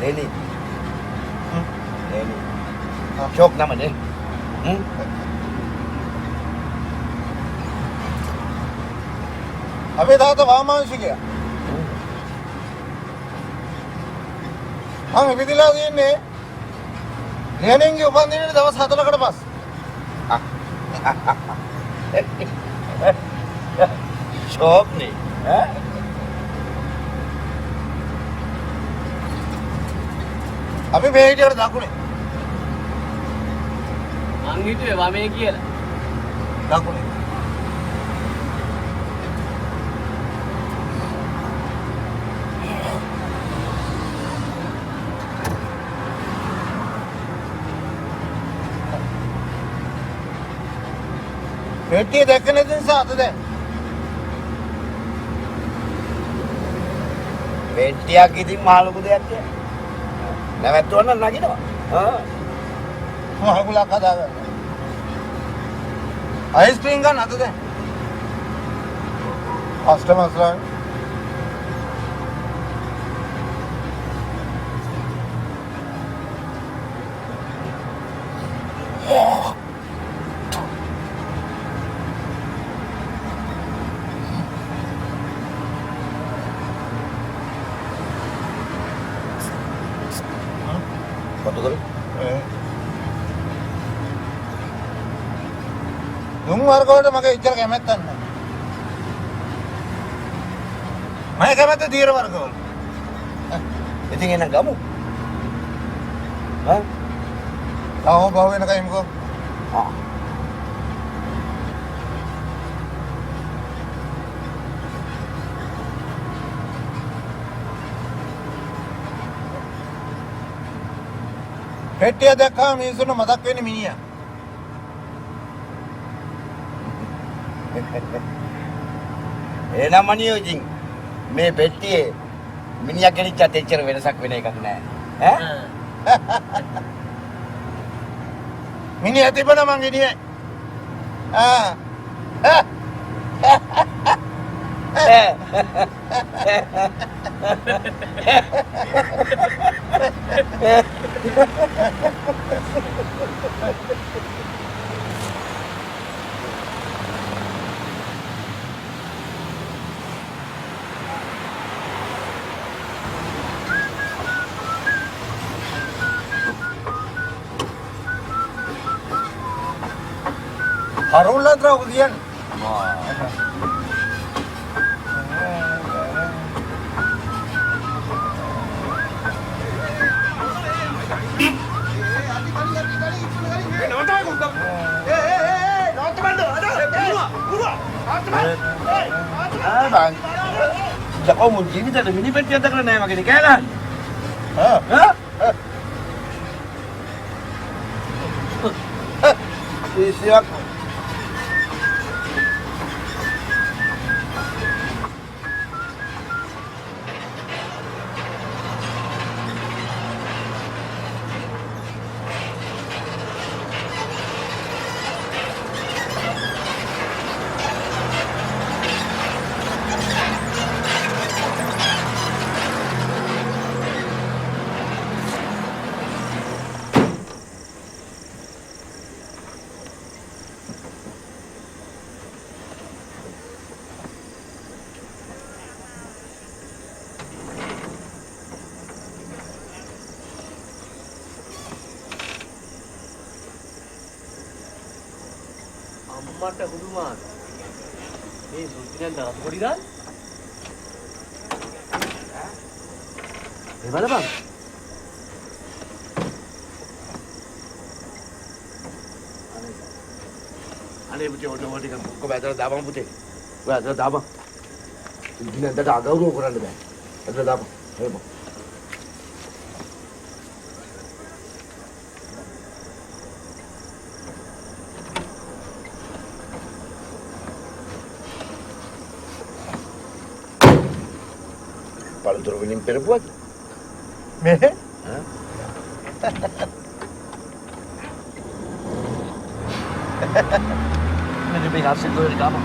Lenny. Lenny. Chok nama ni. අපි තාත්තා වාමාංශිකයා. මම ඉපදිලා තියෙන්නේ ලෙනින්ගේ උපන්දිනේ දවස් 4කට පස්සේ. Chok ni. අපි මේ හිටියට දකුණේ. මං හිතුවේ වමේ කියලා. දකුණේ. පෙට්ටිය දැක්ක නැති නිසා අත දැන්. Pentiak ඉතින් මහ ලොකු දෙයක් කිය. නැවැත්තුවන්න නගිනවා. මහකුලක් හදාගන්න. අයිස්ක්‍රීම් ගන්න අත දැන්. කස්ටමර්ස්ලා Betul. දුම් වර්ගවලට මගේ ඉච්චර කැමැත්තක් නැහැ. මම කැමැත්ත දීර වර්ගවල. ඉතින් එන්න ගමු. තාම බව වෙනකම් ඉමුකෝ. පෙට්ටිය දැක්කම මිනිස්සුන්ට මතක් වෙන්නේ මිනිහා. එනම අනියෝ ඉතින් මේ පෙට්ටියේ මිනිහා කෙනෙක්ට එච්චර වෙනසක් වෙන එකක් නෑ. මිනිහා තිබුණා මං ඉන්නේ. Harulah terus kemudian. Bang. Kau mau jadi tak ada mini peti ada kerana yang makin kalah. Siap. අම්මට හුදුමාන මේ සුද්ධියෙන් දරස් පොඩි දාන්න ඒ බලපන් අනේ පුතේ ඔන්න ඔය ටික කොහොමද ඇදලා දාපන් පුතේ ඔය ඇදලා දාපන් සුද්ධියෙන් දඩ අගෞරව කරන්න බෑ ඇදලා දාපන් හරිපන් Paling turunin perbuat. Meh? Ini lebih hasil dari kamu.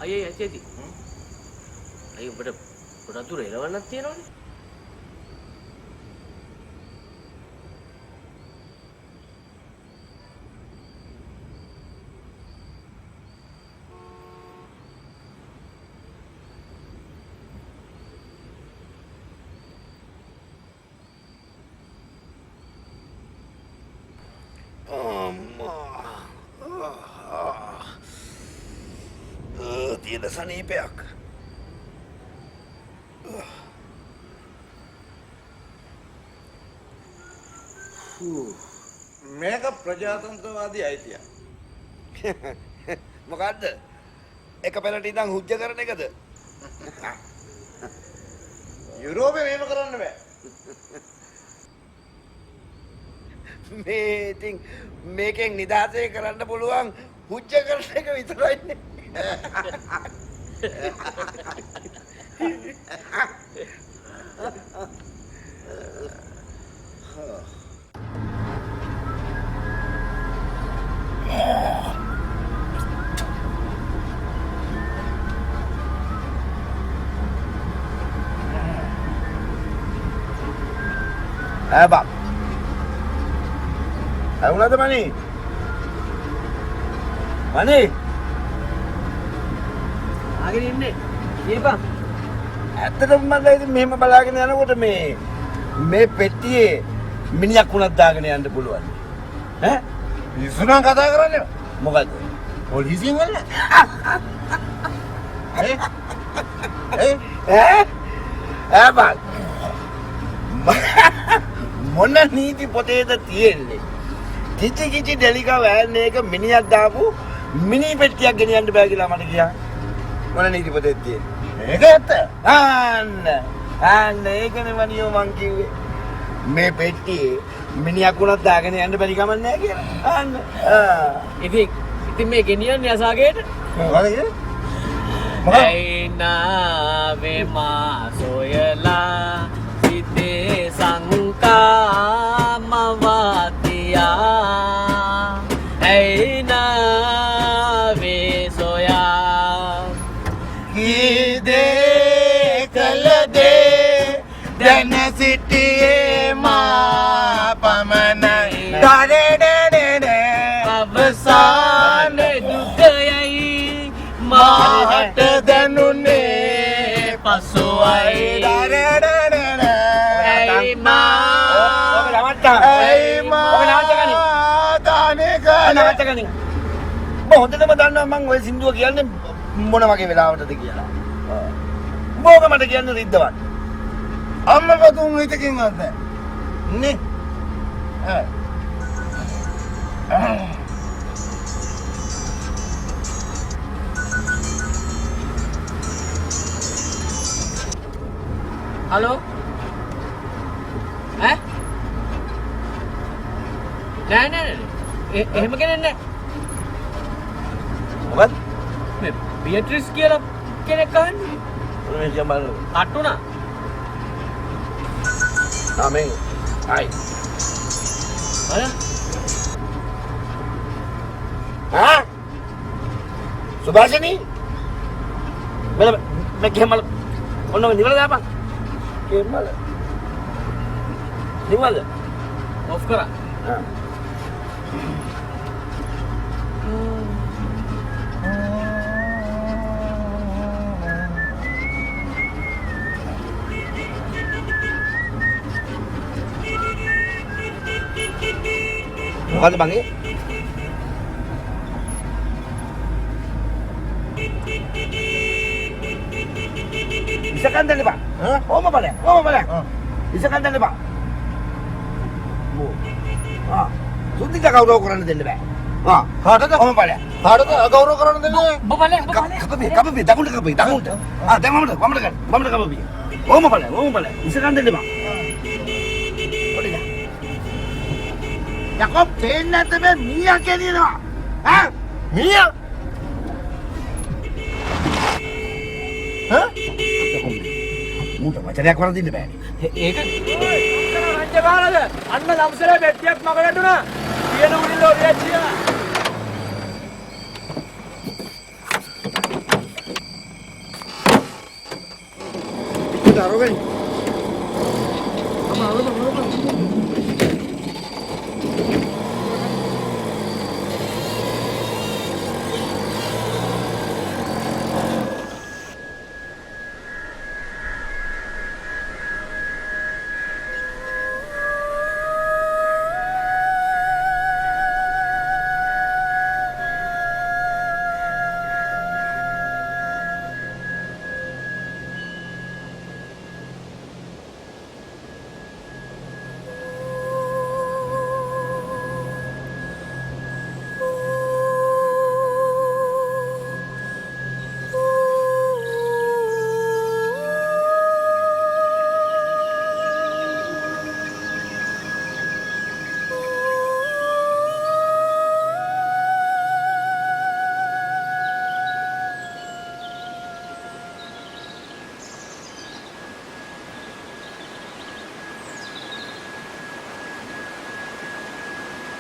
අයියේ ඇත්තේටි. අයිය ඔබට පොඩක් දුර එලවන්නක් තියෙනවනේ. තියෙන සනීපයක්. මේක ප්‍රජාතන්ත්‍රවාදී අයිතිය. මොකද්ද? එක පෙරට ඉඳන් හුජ්ජ කරන එකද? යුරෝපේ මේව කරන්න බෑ. මේ ඉතින් මේකෙන් නිදහසේ කරන්න පුළුවන් හුජ්ජ කරන එක විතරයිනේ. Bang. Ayun Mani. Mani. ආගෙන ඉන්නේ. ඊපන්. ඇත්තටම මම ඉතින් මෙහෙම බලාගෙන යනකොට මේ පෙට්ටියේ මිනිහක් උනක් දාගෙන යන්න පුළුවන්. ඈ? ඉස්සුනම් කතා කරන්නේ. මොකද්ද? පොලිසියෙන් වල. බං. මොන නීති පොතේද තියෙන්නේ? කිචි ඩෙලිකා වෑන් එක මිනිහක් දාපු මිනි පෙට්ටියක් ගෙනියන්න බෑ කියලා මට කියා. මොන නීති පොතේ තියෙන්නේ? ඒක ඇත්ත. අන්න ඒකනේ වනියෝ මං කිව්වේ. මේ පෙට්ටියේ මිනිහක් උනක් දාගෙන යන්න බැරි කමක් නැහැ කියලා. අන්න. ඉතින් මේ ගෙනියන්නේ අසාගේට. මොකද කියන්නේ? ඇයි නාවේ මා සොයලා සිතේ සංකාමවතියා ඇයි නාවේ සොයා කීදේ කළදේ දැන සිටියේ මා පමණයි අවසාන දුකයයි මාහට දැනුනේ පසුවයි ඇයි හොඳටම දන්නවා මං ඔය සින්දුව කියන්නේ මොන වගේ වෙලාවටද කියලා. මොකද මට කියන්න රිද්දවත්. අම්මා තුන් හිතකින් අද්ද. නේ. හලෝ ඈ නෑ එහෙම කෙනෙක් නෑ මොකද? මේ බියට්‍රිස් කියලා කෙනෙක් අහන්නේ මේ ජම්බල් අටුණා නාමෙන් හයි බලන්න සුභාෂිනී මේ කෙමල් ඔන්න නිවල දාපන් කෙමල් නිවල ඔෆ් කරා මොකද බං ඉසකන් දෙන්න බං ඕම බලන්න ඉසකන් දෙන්න බං සුද්ධි ගෞරව කරන්න දෙන්න බෑ කාටද ඕම බලන්න කාටද අගෞරව කරන්න දෙන්නේ ඔබ බලන්න කපපි දකුණට දැන් මමට කපපි ඕම බලන්න ඉසකන් දෙන්න බං යකෝ පේන්නේ නැද්ද මේ මීයා කියනවා ඈ මීයා මුට වචනයක් වරදින්න බෑනේ ඒක රංජ බාලද අන්න ලම්සරේ බෙට්ටියක් මග වැටුණා කියන උඩින් ලෝරියක් තියා අරගෙන. අම